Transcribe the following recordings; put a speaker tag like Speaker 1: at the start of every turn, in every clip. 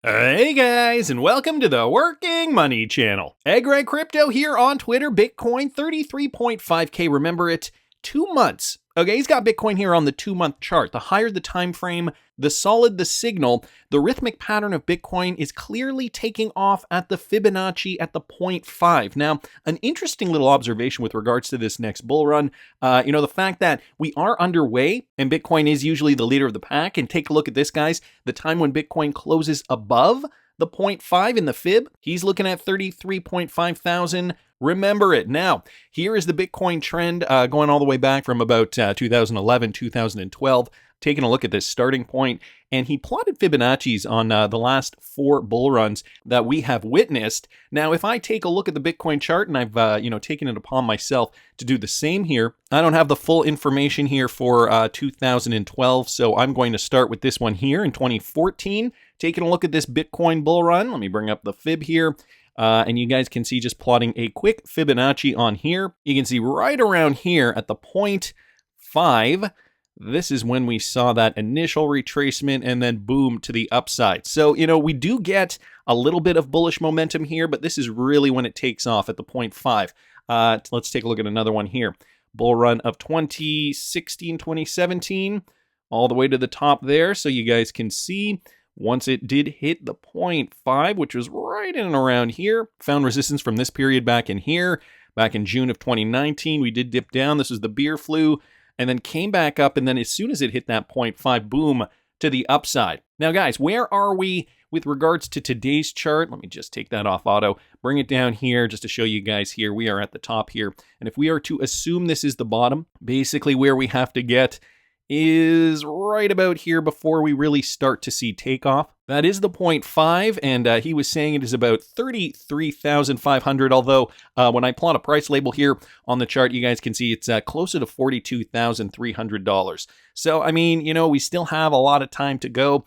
Speaker 1: Hey guys, and welcome to the Working Money channel. Greg Crypto here on Twitter. Bitcoin 33.5K. Remember it, 2 months. Okay, he's got Bitcoin here on the 2-month chart. The higher the time frame, the solid the signal. The rhythmic pattern of Bitcoin is clearly taking off at the Fibonacci at the 0.5. Now, an interesting little observation with regards to this next bull run, the fact that we are underway and Bitcoin is usually the leader of the pack. And take a look at this, guys. The time when Bitcoin closes above the 0.5 in the fib, he's looking at 33.5 thousand. Remember it. Now, here is the Bitcoin trend going all the way back from about 2011, 2012. Taking a look at this starting point, and he plotted Fibonacci's on the last 4 bull runs that we have witnessed. Now, if I take a look at the Bitcoin chart, and I've taken it upon myself to do the same here, I don't have the full information here for 2012, so I'm going to start with this one here in 2014. Taking a look at this Bitcoin bull run, let me bring up the fib here. And you guys can see, just plotting a quick Fibonacci on here. You can see right around here at the 0.5, this is when we saw that initial retracement and then boom to the upside. So, we do get a little bit of bullish momentum here, but this is really when it takes off at the 0.5. Let's take a look at another one here. Bull run of 2016, 2017, all the way to the top there. So you guys can see, once it did hit the 0.5, which was right in and around here, found resistance from this period back in here. Back in June of 2019, we did dip down. This was the beer flu, and then came back up. And then as soon as it hit that 0.5, boom, to the upside. Now, guys, where are we with regards to today's chart? Let me just take that off auto, bring it down here just to show you guys here. We are at the top here. And if we are to assume this is the bottom, basically where we have to get is right about here before we really start to see takeoff. That is the 0.5, and he was saying it is about 33,500, although when I plot a price label here on the chart, you guys can see it's closer to $42,300. So, we still have a lot of time to go.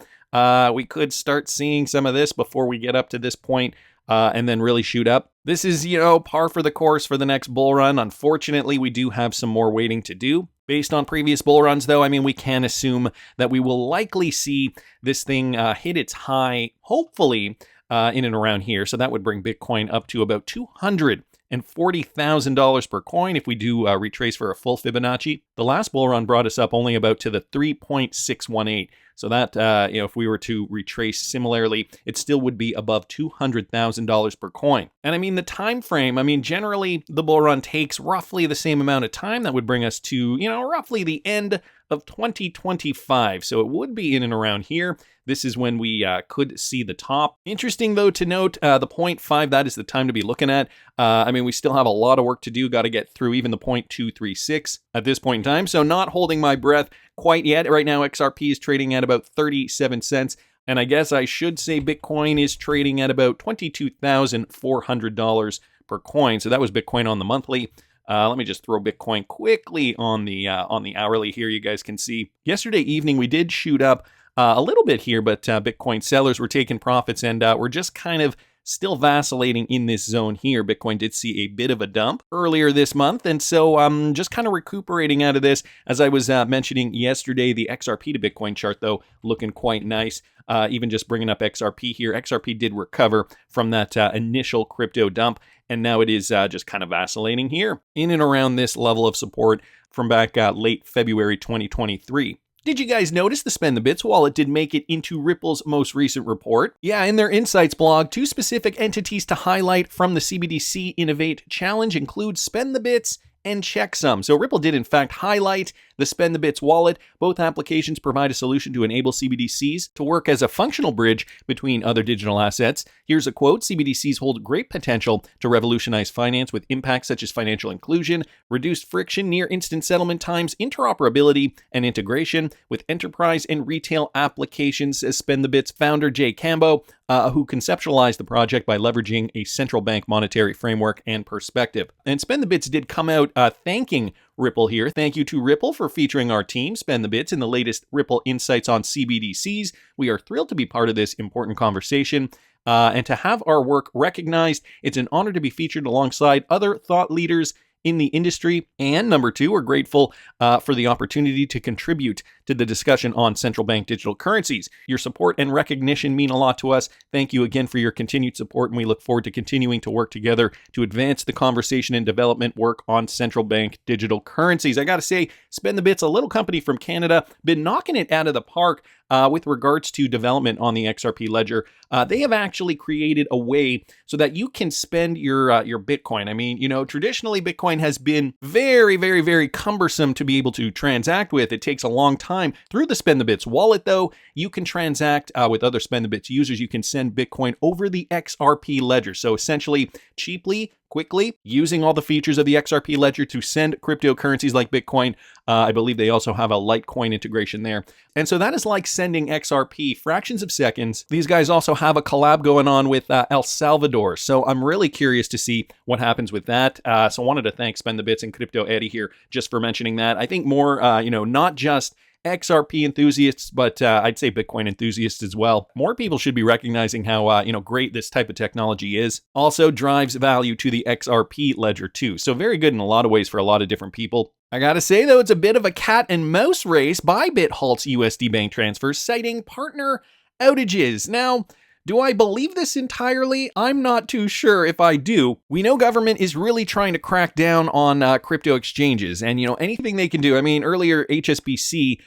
Speaker 1: We could start seeing some of this before we get up to this point. And then really shoot up. This is, par for the course for the next bull run. Unfortunately, we do have some more waiting to do. Based on previous bull runs, though, we can assume that we will likely see this thing hit its high, hopefully, in and around here. So that would bring Bitcoin up to about $240,000 per coin if we do retrace for a full Fibonacci. The last bull run brought us up only about to the 3.618. So that, if we were to retrace similarly, it still would be above $200,000 per coin. And the time frame, generally the bull run takes roughly the same amount of time. That would bring us to, roughly the end of 2025. So it would be in and around here. This is when we could see the top. Interesting, though, to note, the 0.5, that is the time to be looking at. We still have a lot of work to do. Got to get through even the 0.236 at this point in time. So not holding my breath quite yet. Right now, XRP is trading at about 37 cents. And I guess I should say Bitcoin is trading at about $22,400 per coin. So that was Bitcoin on the monthly. Let me just throw Bitcoin quickly on the hourly here. You guys can see yesterday evening we did shoot up a little bit here, but Bitcoin sellers were taking profits, and we're just kind of still vacillating in this zone here. Bitcoin did see a bit of a dump earlier this month, and so I'm just kind of recuperating out of this. As I was mentioning yesterday, the XRP to Bitcoin chart, though, looking quite nice. Even just bringing up XRP here, XRP did recover from that initial crypto dump, and now it is just kind of vacillating here in and around this level of support from back late February 2023. Did you guys notice the Spend the Bits wallet did make it into Ripple's most recent report? Yeah, in their Insights blog, 2 specific entities to highlight from the CBDC Innovate Challenge include Spend the Bits and Checksum. So Ripple did in fact highlight the Spend the Bits wallet. Both applications provide a solution to enable CBDCs to work as a functional bridge between other digital assets. Here's a quote: "CBDCs hold great potential to revolutionize finance with impacts such as financial inclusion, reduced friction, near instant settlement times, interoperability, and integration with enterprise and retail applications," says Spend the Bits founder Jay Cambo, who conceptualized the project by leveraging a central bank monetary framework and perspective. And Spend the Bits did come out thanking Ripple here. Thank you to Ripple for featuring our team, Spend the Bits, in the latest Ripple Insights on CBDCs. We are thrilled to be part of this important conversation. And to have our work recognized. It's an honor to be featured alongside other thought leaders in the industry. And number two, we're grateful for the opportunity to contribute to the discussion on central bank digital currencies. Your support and recognition mean a lot to us. Thank you again for your continued support, and we look forward to continuing to work together to advance the conversation and development work on central bank digital currencies. I got to say, Spend the Bits, a little company from Canada, been knocking it out of the park with regards to development on the XRP ledger. They have actually created a way so that you can spend your Bitcoin. I mean, traditionally Bitcoin has been very, very, very cumbersome to be able to transact with. It takes a long time. Through the Spend the Bits wallet, though, you can transact with other Spend the Bits users. You can send Bitcoin over the XRP ledger. So essentially, cheaply, quickly, using all the features of the XRP ledger to send cryptocurrencies like Bitcoin. I believe they also have a Litecoin integration there. And so that is like sending XRP fractions of seconds. These guys also have a collab going on with El Salvador. So I'm really curious to see what happens with that. So I wanted to thank Spend the Bits and Crypto Eddie here just for mentioning that. I think more, not just XRP enthusiasts, but I'd say Bitcoin enthusiasts as well. More people should be recognizing how great this type of technology is. Also drives value to the XRP ledger too. So very good in a lot of ways for a lot of different people. I gotta say though, it's a bit of a cat and mouse race. Bybit halts USD bank transfers, citing partner outages. Now, do I believe this entirely? I'm not too sure if I do. We know government is really trying to crack down on crypto exchanges and, anything they can do. I mean, earlier HSBC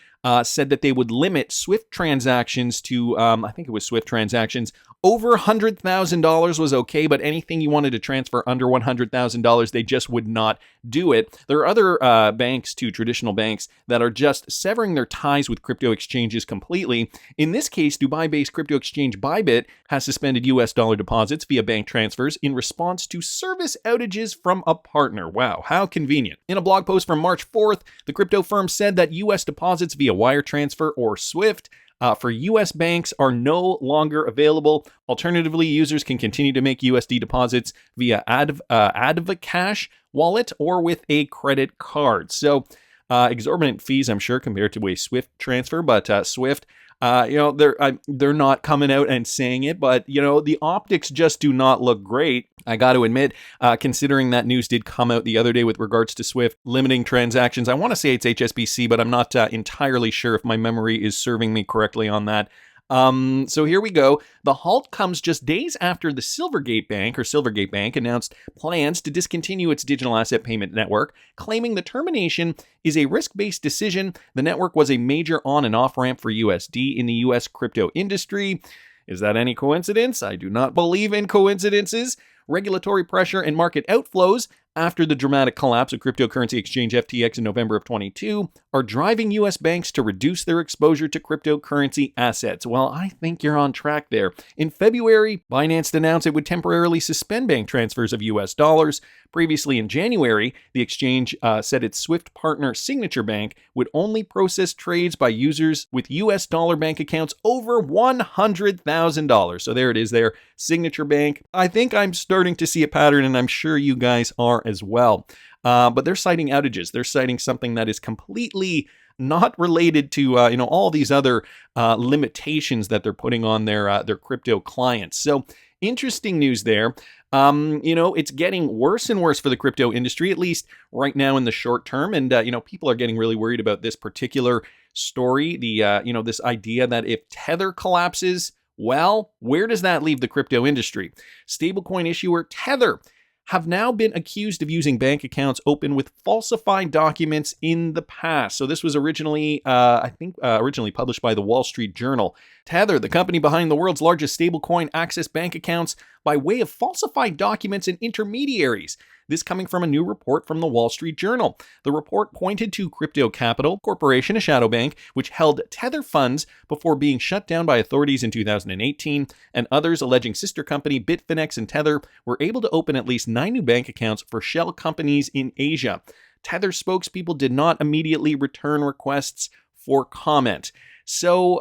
Speaker 1: said that they would limit SWIFT transactions to, I think it was SWIFT transactions. Over $100,000 was okay, but anything you wanted to transfer under $100,000, they just would not do it. There are other banks, too, traditional banks, that are just severing their ties with crypto exchanges completely. In this case, Dubai-based crypto exchange Bybit has suspended US dollar deposits via bank transfers in response to service outages from a partner. Wow, how convenient. In a blog post from March 4th, the crypto firm said that US deposits via wire transfer or SWIFT for US banks are no longer available. Alternatively, users can continue to make USD deposits via Dcash wallet or with a credit card. So exorbitant fees, I'm sure, compared to a SWIFT transfer, but SWIFT, they're not coming out and saying it, but the optics just do not look great. I got to admit, considering that news did come out the other day with regards to SWIFT limiting transactions. I want to say it's HSBC, but I'm not entirely sure if my memory is serving me correctly on that. So here we go. The halt comes just days after the Silvergate Bank announced plans to discontinue its digital asset payment network, claiming the termination is a risk-based decision. The network was a major on and off ramp for USD in the US crypto industry. Is that any coincidence? I do not believe in coincidences. Regulatory pressure and market outflows after the dramatic collapse of cryptocurrency exchange FTX in November of 22 are driving US banks to reduce their exposure to cryptocurrency assets. Well, I think you're on track there. In February, Binance announced it would temporarily suspend bank transfers of US dollars. Previously in January, the exchange said its SWIFT partner Signature Bank would only process trades by users with US dollar bank accounts over $100,000. So there it is there, Signature Bank. I think I'm starting to see a pattern, and I'm sure you guys are as well. But they're citing outages. They're citing something that is completely not related to all these other limitations that they're putting on their crypto clients. So interesting news there. It's getting worse and worse for the crypto industry, at least right now in the short term. And people are getting really worried about this particular story. This idea that if Tether collapses, well, where does that leave the crypto industry? Stablecoin issuer Tether have now been accused of using bank accounts open with falsified documents in the past. So this was originally, originally published by the Wall Street Journal. Tether, the company behind the world's largest stablecoin, accessed bank accounts by way of falsified documents and intermediaries. This coming from a new report from the Wall Street Journal. The report pointed to Crypto Capital Corporation, a shadow bank, which held Tether funds before being shut down by authorities in 2018, and others alleging sister company Bitfinex and Tether were able to open at least 9 new bank accounts for shell companies in Asia. Tether spokespeople did not immediately return requests for comment. So,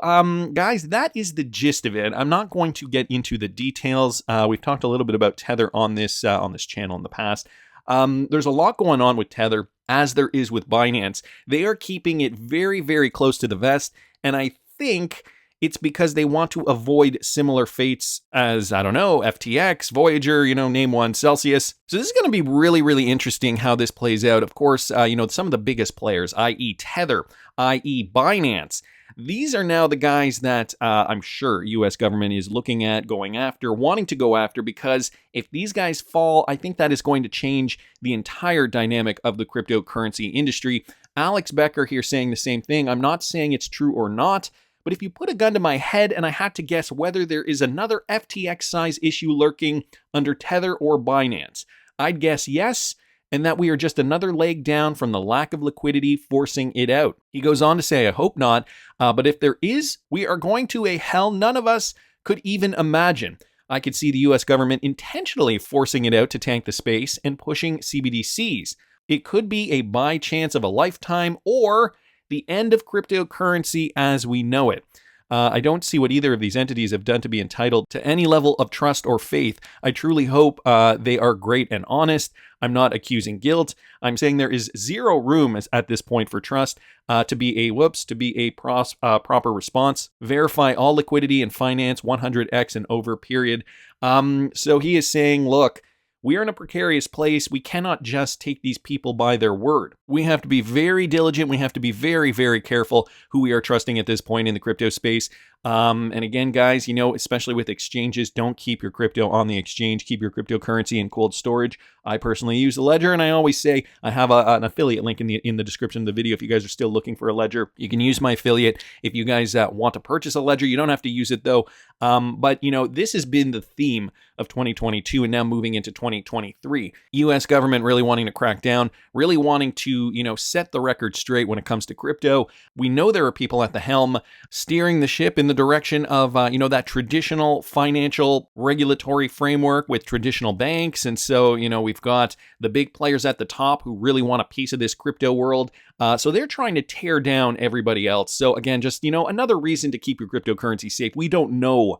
Speaker 1: guys, that is the gist of it. I'm not going to get into the details. We've talked a little bit about Tether on this channel in the past. There's a lot going on with Tether, as there is with Binance. They are keeping it very, very close to the vest, and I think it's because they want to avoid similar fates as, I don't know, FTX, Voyager, name one, Celsius. So this is going to be really, really interesting how this plays out. Of course, some of the biggest players, i.e. Tether, i.e. Binance, these are now the guys that I'm sure U.S. government is looking at, going after, wanting to go after, because if these guys fall, I think that is going to change the entire dynamic of the cryptocurrency industry. Alex Becker here saying the same thing. I'm not saying it's true or not, but if you put a gun to my head and I had to guess whether there is another FTX size issue lurking under Tether or Binance, I'd guess yes, and that we are just another leg down from the lack of liquidity forcing it out. He goes on to say, I hope not, but if there is, we are going to a hell none of us could even imagine. I could see the US government intentionally forcing it out to tank the space and pushing CBDCs. It could be a by chance of a lifetime or the end of cryptocurrency as we know it. I don't see what either of these entities have done to be entitled to any level of trust or faith. I truly hope they are great and honest. I'm not accusing guilt. I'm saying there is zero room at this point for trust to be a proper response. Verify all liquidity and finance 100x and over, period. So he is saying, look, we are in a precarious place. We cannot just take these people by their word. We have to be very diligent. We have to be very, very careful who we are trusting at this point in the crypto space. And again, guys, especially with exchanges, don't keep your crypto on the exchange. Keep your cryptocurrency in cold storage. I personally use a ledger, and I always say I have an affiliate link in the description of the video. If you guys are still looking for a ledger, you can use my affiliate. If you guys want to purchase a ledger, you don't have to use it though. But this has been the theme of 2022 and now moving into 2023. U.S. government really wanting to crack down, really wanting to, set the record straight when it comes to crypto. We know there are people at the helm steering the ship in the direction of, that traditional financial regulatory framework with traditional banks. And so, we've got the big players at the top who really want a piece of this crypto world. So they're trying to tear down everybody else. So again, just, another reason to keep your cryptocurrency safe. We don't know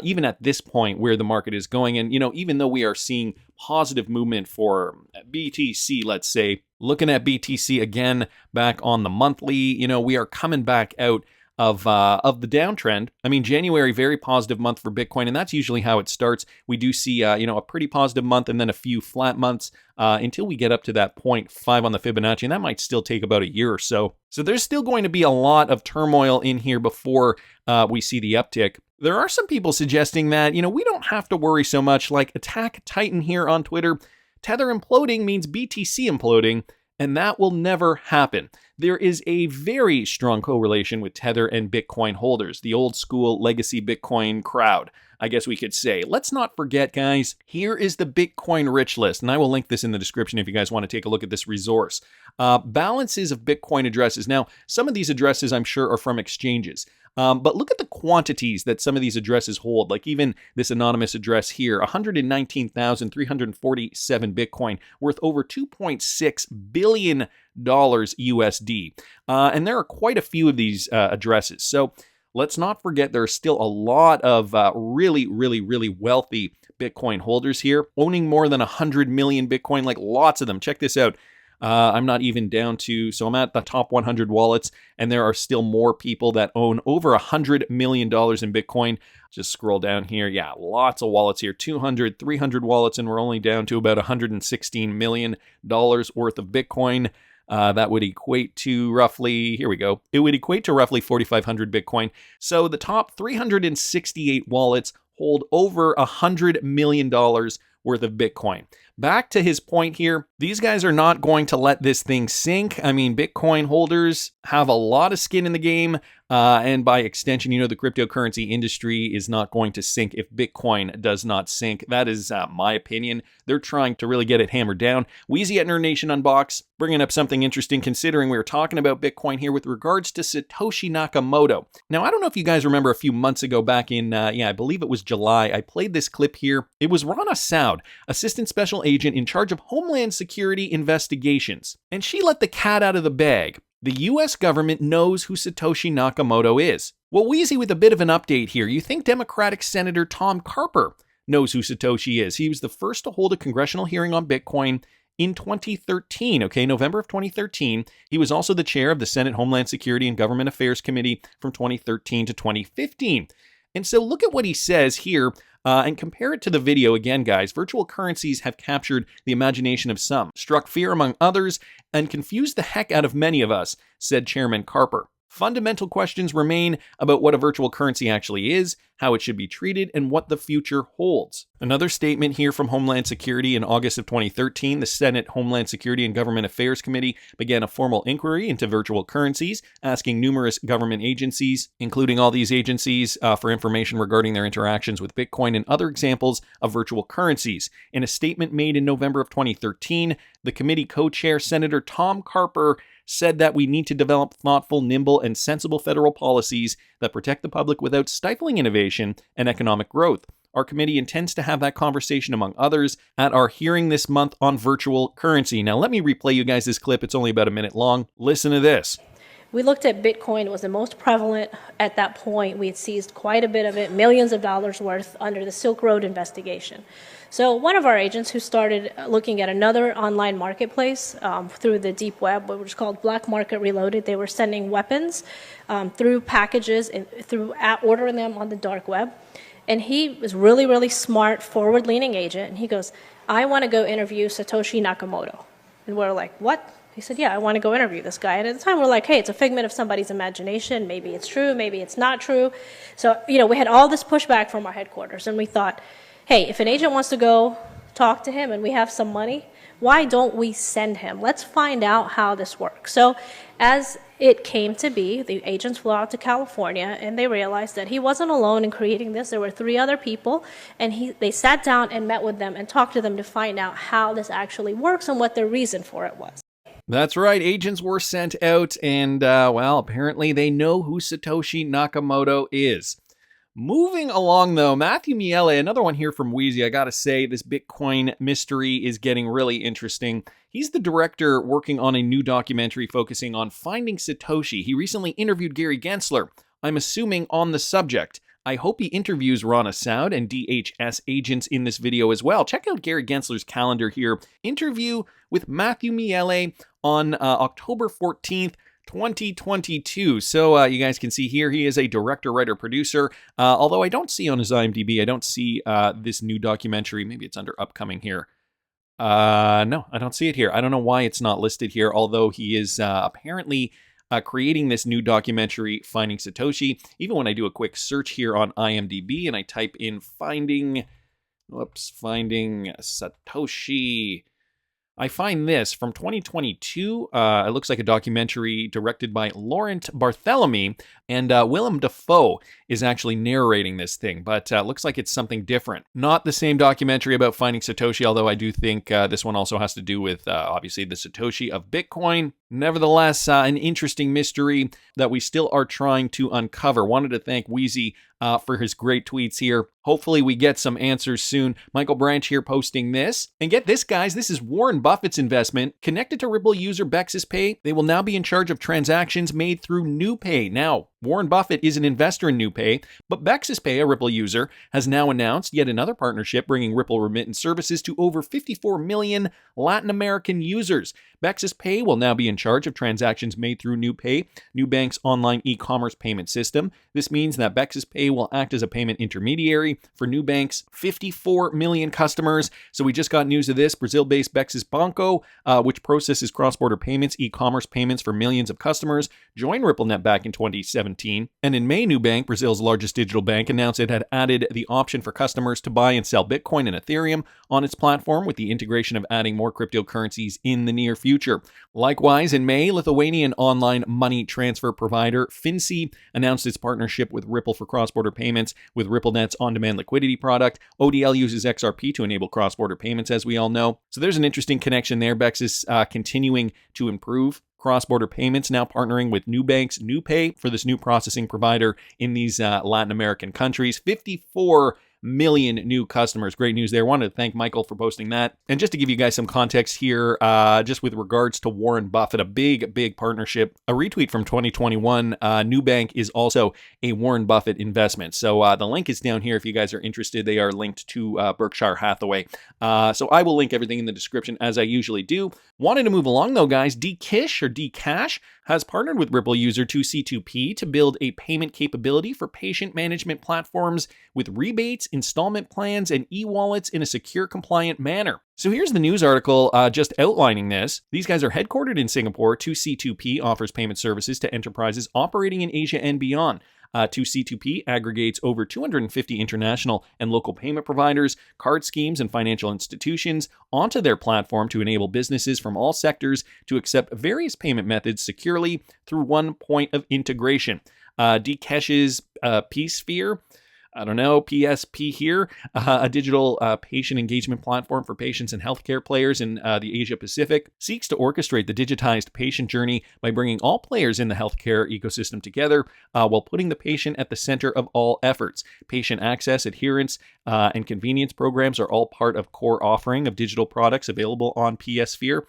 Speaker 1: even at this point where the market is going. And, even though we are seeing positive movement for BTC, let's say, looking at BTC again back on the monthly, we are coming back out of the downtrend. I mean, January, very positive month for Bitcoin, and that's usually how it starts. We do see, a pretty positive month and then a few flat months until we get up to that 0.5 on the Fibonacci, and that might still take about a year or so. So there's still going to be a lot of turmoil in here before we see the uptick. There are some people suggesting that, we don't have to worry so much, like Attack Titan here on Twitter. Tether imploding means BTC imploding, and that will never happen. There is a very strong correlation with Tether and Bitcoin holders, the old school legacy Bitcoin crowd, I guess we could say. Let's not forget, guys, here is the Bitcoin rich list, and I will link this in the description if you guys want to take a look at this resource. Balances of Bitcoin addresses. Now, some of these addresses I'm sure are from exchanges. But look at the quantities that some of these addresses hold, like even this anonymous address here, 119,347 Bitcoin, worth over $2.6 billion USD. And there are quite a few of these addresses. So let's not forget there are still a lot of really, really, really wealthy Bitcoin holders here, owning more than 100 million Bitcoin, like lots of them. Check this out. I'm not even down to, so I'm at the top 100 wallets, and there are still more people that own over $100 million in Bitcoin. Just scroll down here. Yeah, lots of wallets here, 200, 300 wallets, and we're only down to about $116 million worth of Bitcoin. That would equate to roughly, here we go, it would equate to roughly 4,500 Bitcoin. So the top 368 wallets hold over $100 million worth of Bitcoin. Back to his point here, these guys are not going to let this thing sink. I mean, Bitcoin holders have a lot of skin in the game, and by extension, the cryptocurrency industry is not going to sink if Bitcoin does not sink. That is my opinion. They're trying to really get it hammered down. Wheezy at Nerd Nation Unbox, bringing up something interesting considering we were talking about Bitcoin here with regards to Satoshi Nakamoto. Now, I don't know if you guys remember a few months ago back in, I believe it was July, I played this clip here. It was Rana Soud, Assistant Special Agent in charge of Homeland Security investigations. And she let the cat out of the bag. The US government knows who Satoshi Nakamoto is. Well, Wheezy with a bit of an update here. You think Democratic Senator Tom Carper knows who Satoshi is. He was the first to hold a congressional hearing on Bitcoin in 2013. Okay, November of 2013. He was also the chair of the Senate Homeland Security and Government Affairs Committee from 2013 to 2015. And so look at what he says here and compare it to the video again, guys. Virtual currencies have captured the imagination of some, struck fear among others, and confused the heck out of many of us, said Chairman Carper. Fundamental questions remain about what a virtual currency actually is, how it should be treated, and what the future holds. Another statement here from Homeland Security in August of 2013, the Senate Homeland Security and Government Affairs Committee began a formal inquiry into virtual currencies, asking numerous government agencies, including all these agencies, for information regarding their interactions with Bitcoin and other examples of virtual currencies. In a statement made in November of 2013, the committee co-chair, Senator Tom Carper, said that we need to develop thoughtful, nimble, and sensible federal policies that protect the public without stifling innovation and economic growth. Our committee intends to have that conversation, among others, at our hearing this month on virtual currency. Now, let me replay you guys this clip. It's only about a minute long. Listen to this.
Speaker 2: We looked at Bitcoin. It was the most prevalent at that point. We had seized quite a bit of it, millions of dollars worth, under the Silk Road investigation. So one of our agents who started looking at another online marketplace through the deep web, which was called Black Market Reloaded, they were sending weapons through packages and ordering them on the dark web. And he was really, really smart, forward-leaning agent. And he goes, I want to go interview Satoshi Nakamoto. And we're like, what? He said, yeah, I want to go interview this guy. And at the time, we're like, hey, it's a figment of somebody's imagination. Maybe it's true. Maybe it's not true. So, we had all this pushback from our headquarters. And we thought, hey, if an agent wants to go talk to him and we have some money, why don't we send him? Let's find out how this works. So as it came to be, the agents flew out to California, and they realized that he wasn't alone in creating this. There were 3 other people, and they sat down and met with them and talked to them to find out how this actually works and what their reason for it was.
Speaker 1: That's right. Agents were sent out, and, apparently they know who Satoshi Nakamoto is. Moving along, though, Matthew Miele, another one here from Wheezy. I gotta say, this Bitcoin mystery is getting really interesting. He's the director working on a new documentary focusing on finding Satoshi. He recently interviewed Gary Gensler, I'm assuming on the subject. I hope he interviews Rana Soud and DHS agents in this video as well. Check out Gary Gensler's calendar here. Interview with Matthew Miele on October 14th. 2022. So you guys can see here, he is a director, writer, producer. Although I don't see on his IMDb, I don't see this new documentary. Maybe it's under upcoming here. No, I don't see it here. I don't know why it's not listed here, although he is apparently creating this new documentary, Finding Satoshi. Even when I do a quick search here on IMDb and I type in Finding Satoshi, I find this from 2022. It looks like a documentary directed by Laurent Barthélemy, and Willem Dafoe is actually narrating this thing, but looks like it's something different. Not the same documentary about finding Satoshi, although I do think this one also has to do with, obviously, the Satoshi of Bitcoin. Nevertheless, an interesting mystery that we still are trying to uncover. Wanted to thank Wheezy for his great tweets here. Hopefully we get some answers soon. Michael Branch here posting this. And get this, guys, this is Warren Buffett's investment. Connected to Ripple user Bexus Pay, they will now be in charge of transactions made through NewPay. Now, Warren Buffett is an investor in NewPay, but Bexus Pay, a Ripple user, has now announced yet another partnership bringing Ripple remittance services to over 54 million Latin American users. Bexus Pay will now be in charge of transactions made through NewPay, Nubank's online e-commerce payment system. This means that Bexus Pay will act as a payment intermediary for Nubank's 54 million customers. So we just got news of this. Brazil-based Bexus Banco, which processes cross-border payments, e-commerce payments for millions of customers, joined RippleNet back in 2017. And in May, Nubank, Brazil's largest digital bank, announced it had added the option for customers to buy and sell Bitcoin and Ethereum on its platform, with the integration of adding more cryptocurrencies in the near future. Likewise, in May, Lithuanian online money transfer provider Finci announced its partnership with Ripple for cross-border payments with RippleNet's on-demand liquidity product. ODL uses XRP to enable cross-border payments, as we all know. So there's an interesting connection there. Bexus continuing to improve cross-border payments, now partnering with Nubank's NewPay for this new processing provider in these Latin American countries. 54 million new customers. Great news there. Wanted to thank Michael for posting that. And just to give you guys some context here, just with regards to Warren Buffett, a big partnership, a retweet from 2021, Nubank is also a Warren Buffett investment. So the link is down here if you guys are interested. They are linked to Berkshire Hathaway. So I will link everything in the description as I usually do. Wanted to move along though, guys. Dcash has partnered with Ripple user 2C2P to build a payment capability for patient management platforms with rebates, installment plans, and e-wallets in a secure, compliant manner. So here's the news article just outlining this. These guys are headquartered in Singapore. 2C2P offers payment services to enterprises operating in Asia and beyond. 2C2P aggregates over 250 international and local payment providers, card schemes, and financial institutions onto their platform to enable businesses from all sectors to accept various payment methods securely through one point of integration. Dcash's pSphere, PSP here, a digital patient engagement platform for patients and healthcare players in the Asia Pacific, seeks to orchestrate the digitized patient journey by bringing all players in the healthcare ecosystem together while putting the patient at the center of all efforts. Patient access, adherence, and convenience programs are all part of core offering of digital products available on pSphere.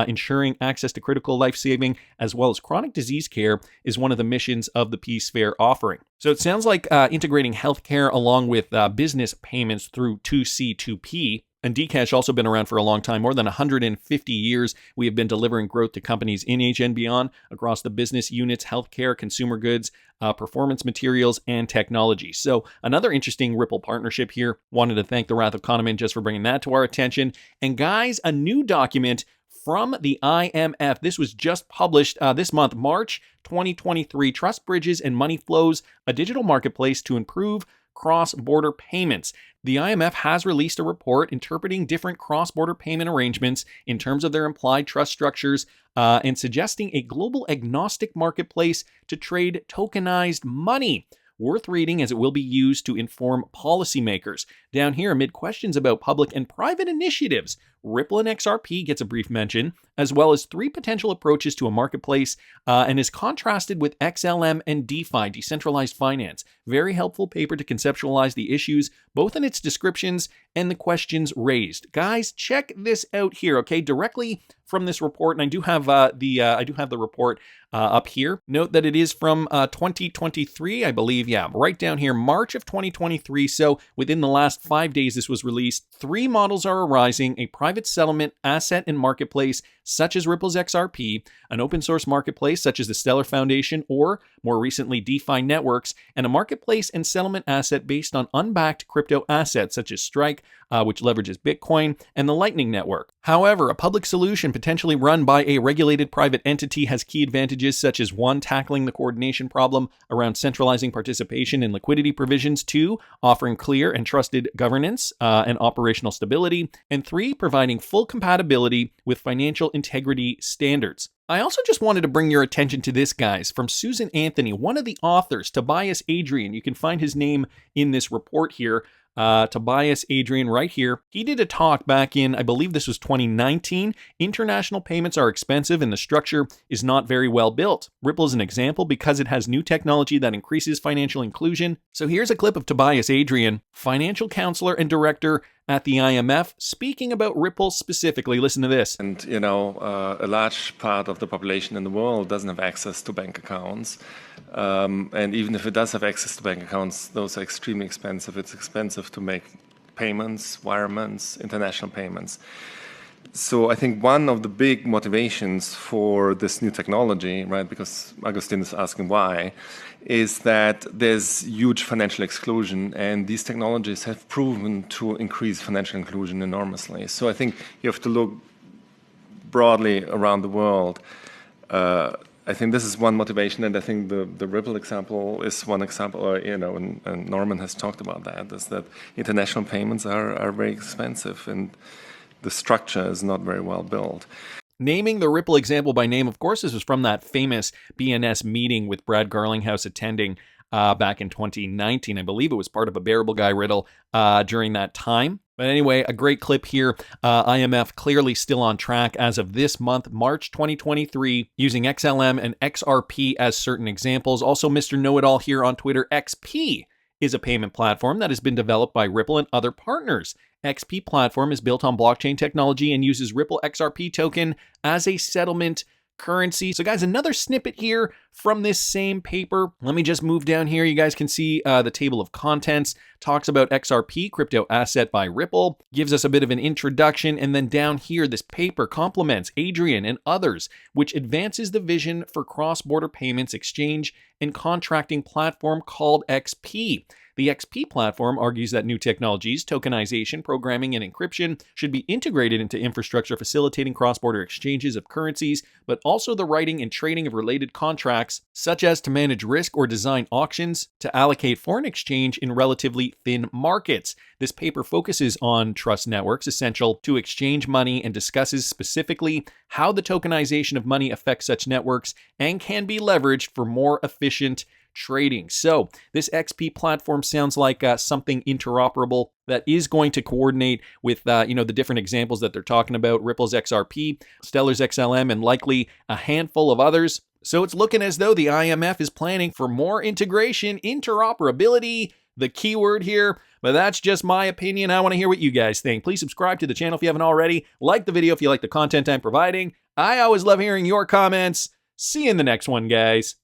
Speaker 1: Ensuring access to critical life-saving as well as chronic disease care is one of the missions of the pSphere offering. So it sounds like integrating healthcare along with business payments through 2C2P. And Dcash also been around for a long time, more than 150 years. We have been delivering growth to companies in Asia and beyond across the business units, healthcare, consumer goods, performance materials, and technology. So another interesting Ripple partnership here. Wanted to thank the Wrath of Kahneman just for bringing that to our attention. And guys, a new document from the IMF. This was just published this month, March 2023. Trust Bridges and Money Flows, a digital marketplace to improve cross-border payments. The IMF has released a report interpreting different cross-border payment arrangements in terms of their implied trust structures and suggesting a global agnostic marketplace to trade tokenized money. Worth reading as it will be used to inform policymakers. Down here, amid questions about public and private initiatives, Ripple and XRP gets a brief mention, as well as 3 potential approaches to a marketplace, and is contrasted with XLM and DeFi, decentralized finance. Very helpful paper to conceptualize the issues, both in its descriptions and the questions raised. Guys, check this out here, okay? Directly from this report, and I do have the report up here. Note that it is from 2023, I believe. Yeah, right down here, March of 2023. So within the last 5 days, this was released. 3 models are arising: a private settlement, asset, and marketplace, such as Ripple's XRP, an open source marketplace, such as the Stellar Foundation, or more recently, DeFi Networks, and a marketplace and settlement asset based on unbacked crypto assets, such as Strike, which leverages Bitcoin, and the Lightning Network. However, a public solution potentially run by a regulated private entity has key advantages such as 1, tackling the coordination problem around centralizing participation and liquidity provisions, 2, offering clear and trusted governance and operational stability, and 3, providing full compatibility with financial integrity standards. I also just wanted to bring your attention to this, guys, from Susan Anthony, one of the authors, Tobias Adrian. You can find his name in this report here. Tobias Adrian right here. He did a talk back in, I believe this was 2019. International payments are expensive and the structure is not very well built. Ripple is an example because it has new technology that increases financial inclusion. So here's a clip of Tobias Adrian, financial counselor and director at the IMF, speaking about Ripple specifically. Listen to this.
Speaker 3: And, a large part of the population in the world doesn't have access to bank accounts. And even if it does have access to bank accounts, those are extremely expensive. It's expensive to make payments, wirements, international payments. So I think one of the big motivations for this new technology, right, because Agustin is asking why, is that there's huge financial exclusion, and these technologies have proven to increase financial inclusion enormously. So I think you have to look broadly around the world. I think this is one motivation, and I think the Ripple example is one example, and Norman has talked about that, is that international payments are very expensive, and the structure is not very well built.
Speaker 1: Naming the Ripple example by name, of course, this was from that famous BNS meeting with Brad Garlinghouse attending back in 2019. I believe it was part of a Bearable Guy riddle during that time. But anyway, a great clip here. IMF clearly still on track as of this month, March 2023, using XLM and XRP as certain examples. Also, Mr. Know-It-All here on Twitter, XP is a payment platform that has been developed by Ripple and other partners. XP platform is built on blockchain technology and uses Ripple XRP token as a settlement currency. So guys, another snippet here from this same paper. Let me just move down here. You guys can see the table of contents, talks about XRP, crypto asset by Ripple, gives us a bit of an introduction, and then down here, this paper complements Adrian and others, which advances the vision for cross-border payments exchange and contracting platform called XP. The XP platform argues that new technologies, tokenization, programming, and encryption should be integrated into infrastructure facilitating cross-border exchanges of currencies, but also the writing and trading of related contracts, such as to manage risk or design auctions, to allocate foreign exchange in relatively thin markets. This paper focuses on trust networks essential to exchange money and discusses specifically how the tokenization of money affects such networks and can be leveraged for more efficient trading. So this XP platform sounds like something interoperable that is going to coordinate with the different examples that they're talking about, Ripple's XRP, Stellar's XLM, and likely a handful of others. So it's looking as though the IMF is planning for more integration, interoperability, the keyword here. But that's just my opinion. I want to hear what you guys think. Please subscribe to the channel if you haven't already. Like the video if you like the content I'm providing. I always love hearing your comments. See you in the next one, guys.